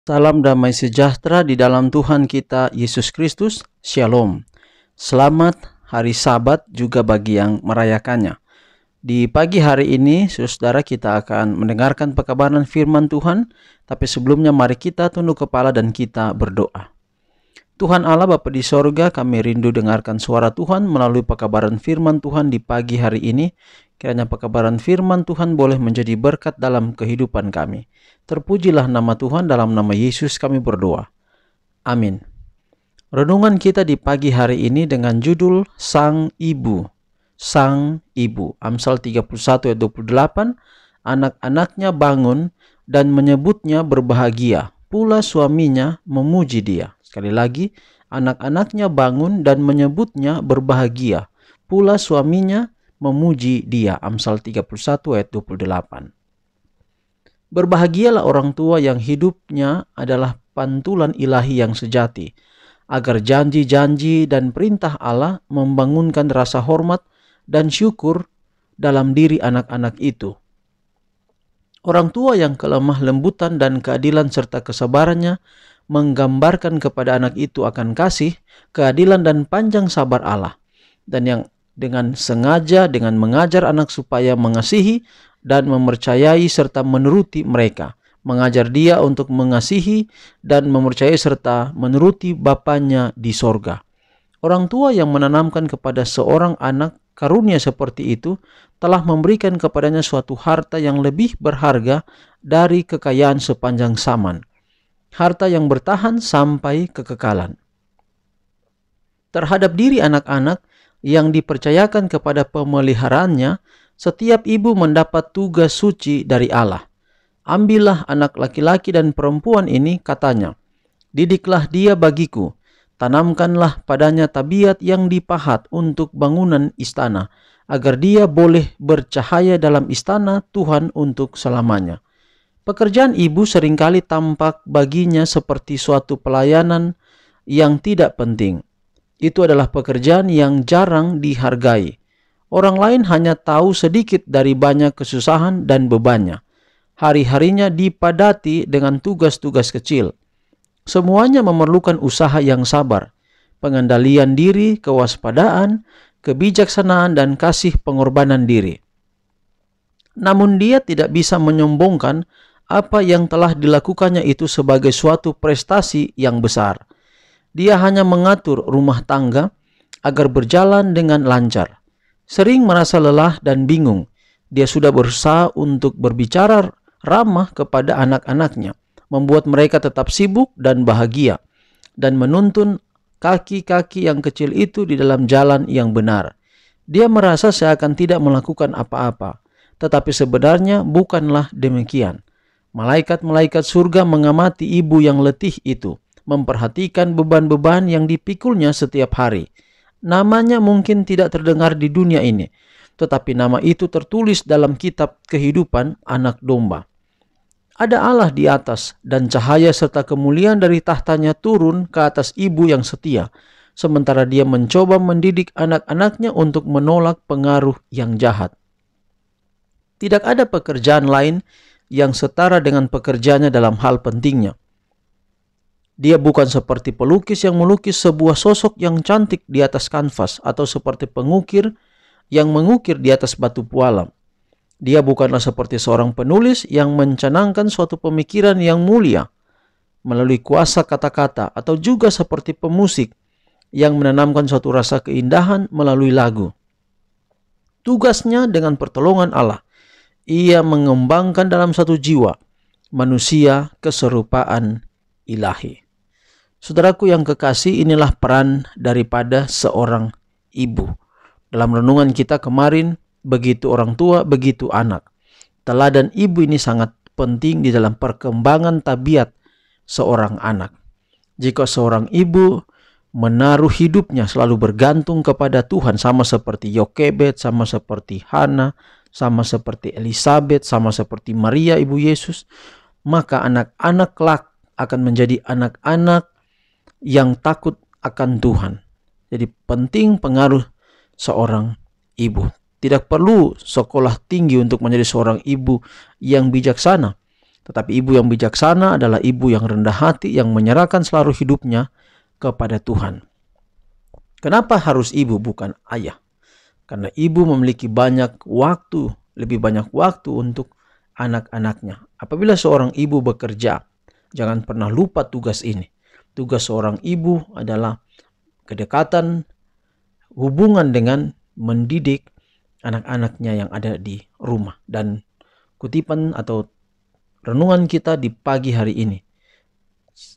Salam damai sejahtera di dalam Tuhan kita Yesus Kristus. Shalom. Selamat hari Sabat juga bagi yang merayakannya. Di pagi hari ini, saudara, kita akan mendengarkan pekabaran firman Tuhan. Tapi sebelumnya mari kita tunduk kepala dan kita berdoa. Tuhan Allah Bapa di sorga, kami rindu dengarkan suara Tuhan melalui pekabaran firman Tuhan di pagi hari ini. Kiranya pekabaran firman Tuhan boleh menjadi berkat dalam kehidupan kami. Terpujilah nama Tuhan, dalam nama Yesus kami berdoa. Amin. Renungan kita di pagi hari ini dengan judul Sang Ibu. Sang Ibu. Amsal 31 ayat 28. Anak-anaknya bangun dan menyebutnya berbahagia. Pula suaminya memuji dia. Sekali lagi, anak-anaknya bangun dan menyebutnya berbahagia. Pula suaminya memuji dia. Amsal 31 ayat 28. Berbahagialah orang tua yang hidupnya adalah pantulan ilahi yang sejati, agar janji-janji dan perintah Allah membangunkan rasa hormat dan syukur dalam diri anak-anak itu. Orang tua yang kelemah lembutan dan keadilan serta kesabarannya menggambarkan kepada anak itu akan kasih, keadilan dan panjang sabar Allah, dan yang dengan sengaja dengan mengajar anak supaya mengasihi dan mempercayai serta menuruti mereka, mengajar dia untuk mengasihi dan mempercayai serta menuruti Bapanya di sorga. Orang tua yang menanamkan kepada seorang anak karunia seperti itu telah memberikan kepadanya suatu harta yang lebih berharga dari kekayaan sepanjang zaman. Harta yang bertahan sampai kekekalan. Terhadap diri anak-anak yang dipercayakan kepada pemeliharaannya, setiap ibu mendapat tugas suci dari Allah. Ambillah anak laki-laki dan perempuan ini, katanya, didiklah dia bagiku, tanamkanlah padanya tabiat yang dipahat untuk bangunan istana, agar dia boleh bercahaya dalam istana Tuhan untuk selamanya. Pekerjaan ibu seringkali tampak baginya seperti suatu pelayanan yang tidak penting. Itu adalah pekerjaan yang jarang dihargai. Orang lain hanya tahu sedikit dari banyak kesusahan dan bebannya. Hari-harinya dipadati dengan tugas-tugas kecil. Semuanya memerlukan usaha yang sabar, pengendalian diri, kewaspadaan, kebijaksanaan, dan kasih pengorbanan diri. Namun dia tidak bisa menyombongkan apa yang telah dilakukannya itu sebagai suatu prestasi yang besar. Dia hanya mengatur rumah tangga agar berjalan dengan lancar. Sering merasa lelah dan bingung. Dia sudah berusaha untuk berbicara ramah kepada anak-anaknya, membuat mereka tetap sibuk dan bahagia, dan menuntun kaki-kaki yang kecil itu di dalam jalan yang benar. Dia merasa seakan tidak melakukan apa-apa, tetapi sebenarnya bukanlah demikian. Malaikat-malaikat surga mengamati ibu yang letih itu, memperhatikan beban-beban yang dipikulnya setiap hari. Namanya mungkin tidak terdengar di dunia ini, tetapi nama itu tertulis dalam kitab kehidupan anak domba. Ada Allah di atas, dan cahaya serta kemuliaan dari tahtanya turun ke atas ibu yang setia, sementara dia mencoba mendidik anak-anaknya untuk menolak pengaruh yang jahat. Tidak ada pekerjaan lain yang setara dengan pekerjaannya dalam hal pentingnya. Dia bukan seperti pelukis yang melukis sebuah sosok yang cantik di atas kanvas, atau seperti pengukir yang mengukir di atas batu pualam. Dia bukanlah seperti seorang penulis yang mencanangkan suatu pemikiran yang mulia melalui kuasa kata-kata, atau juga seperti pemusik yang menanamkan suatu rasa keindahan melalui lagu. Tugasnya dengan pertolongan Allah, ia mengembangkan dalam satu jiwa manusia keserupaan ilahi. Saudaraku yang kekasih, inilah peran daripada seorang ibu. Dalam renungan kita kemarin, begitu orang tua, begitu anak. Teladan ibu ini sangat penting di dalam perkembangan tabiat seorang anak. Jika seorang ibu menaruh hidupnya selalu bergantung kepada Tuhan, sama seperti Yokebed, sama seperti Hana, sama seperti Elisabet, sama seperti Maria ibu Yesus, maka anak-anak kelak akan menjadi anak-anak yang takut akan Tuhan. Jadi penting pengaruh seorang ibu. Tidak perlu sekolah tinggi untuk menjadi seorang ibu yang bijaksana. Tetapi ibu yang bijaksana adalah ibu yang rendah hati, yang menyerahkan seluruh hidupnya kepada Tuhan. Kenapa harus ibu bukan ayah? Karena ibu memiliki lebih banyak waktu untuk anak-anaknya. Apabila seorang ibu bekerja, jangan pernah lupa tugas ini. Tugas seorang ibu adalah kedekatan, hubungan dengan mendidik anak-anaknya yang ada di rumah. Dan kutipan atau renungan kita di pagi hari ini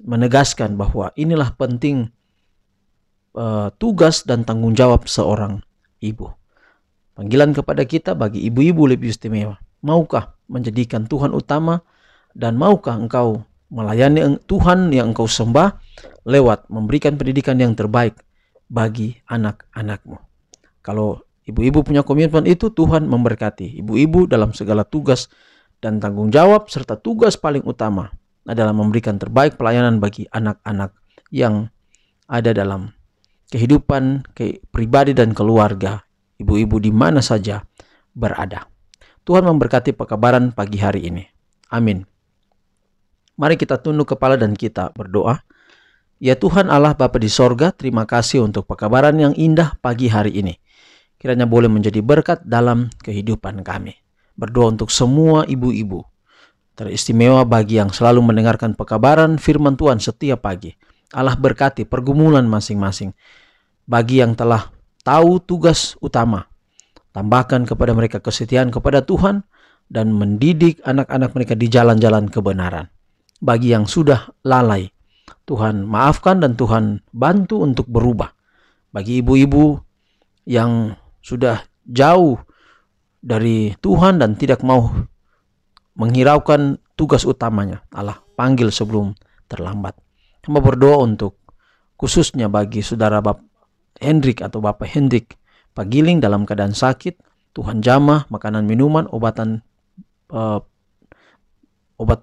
menegaskan bahwa inilah penting tugas dan tanggung jawab seorang ibu. Panggilan kepada kita bagi ibu-ibu lebih istimewa. Maukah menjadikan Tuhan utama, dan maukah engkau melayani Tuhan yang engkau sembah lewat memberikan pendidikan yang terbaik bagi anak-anakmu? Kalau ibu-ibu punya komitmen itu, Tuhan memberkati ibu-ibu dalam segala tugas dan tanggung jawab, serta tugas paling utama adalah memberikan terbaik pelayanan bagi anak-anak yang ada dalam kehidupan pribadi dan keluarga ibu-ibu di mana saja berada. Tuhan memberkati pekabaran pagi hari ini. Amin. Mari kita tunduk kepala dan kita berdoa. Ya Tuhan Allah Bapa di sorga, terima kasih untuk pekabaran yang indah pagi hari ini. Kiranya boleh menjadi berkat dalam kehidupan kami. Berdoa untuk semua ibu-ibu, teristimewa bagi yang selalu mendengarkan pekabaran firman Tuhan setiap pagi. Allah berkati pergumulan masing-masing. Bagi yang telah tahu tugas utama, tambahkan kepada mereka kesetiaan kepada Tuhan dan mendidik anak-anak mereka di jalan-jalan kebenaran. Bagi yang sudah lalai, Tuhan maafkan dan Tuhan bantu untuk berubah. Bagi ibu-ibu yang sudah jauh dari Tuhan dan tidak mau menghiraukan tugas utamanya, Allah panggil sebelum terlambat. Hamba berdoa untuk khususnya bagi saudara Bapak Hendrik atau Bapak Hendrik Pagiling dalam keadaan sakit. Tuhan jamah makanan minuman, obat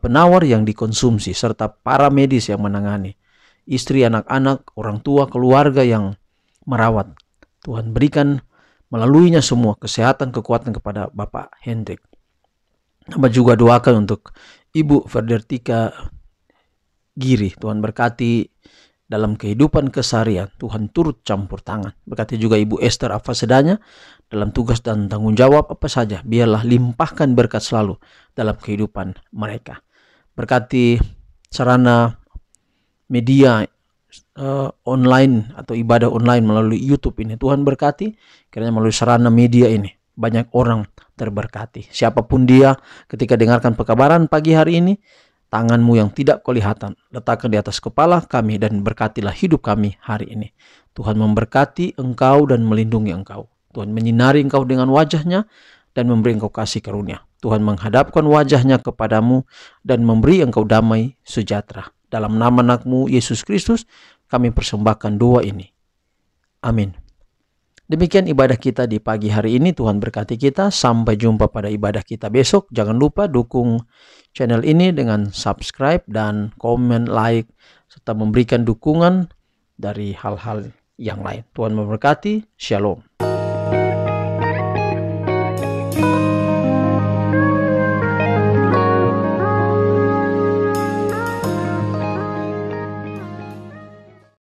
penawar yang dikonsumsi, serta para medis yang menangani, istri, anak-anak, orang tua, keluarga yang merawat. Tuhan berikan melaluinya semua kesehatan, kekuatan kepada Bapak Hendrik. Hamba juga doakan untuk Ibu Ferdertika Giri. Tuhan berkati dalam kehidupan keseharian. Tuhan turut campur tangan. Berkati juga Ibu Esther Afasedanya dalam tugas dan tanggung jawab apa saja. Biarlah limpahkan berkat selalu dalam kehidupan mereka. Berkati sarana media online atau ibadah online melalui YouTube ini. Tuhan berkati kiranya melalui sarana media ini banyak orang terberkati. Siapapun dia, ketika dengarkan pekabaran pagi hari ini, tanganmu yang tidak kelihatan letakkan di atas kepala kami dan berkatilah hidup kami hari ini. Tuhan memberkati engkau dan melindungi engkau. Tuhan menyinari engkau dengan wajahnya dan memberi engkau kasih karunia. Tuhan menghadapkan wajahnya kepadamu dan memberi engkau damai sejahtera. Dalam nama anakmu Yesus Kristus kami persembahkan doa ini. Amin. Demikian ibadah kita di pagi hari ini. Tuhan berkati kita. Sampai jumpa pada ibadah kita besok. Jangan lupa dukung channel ini dengan subscribe dan komen, like, serta memberikan dukungan dari hal-hal yang lain. Tuhan memberkati. Shalom.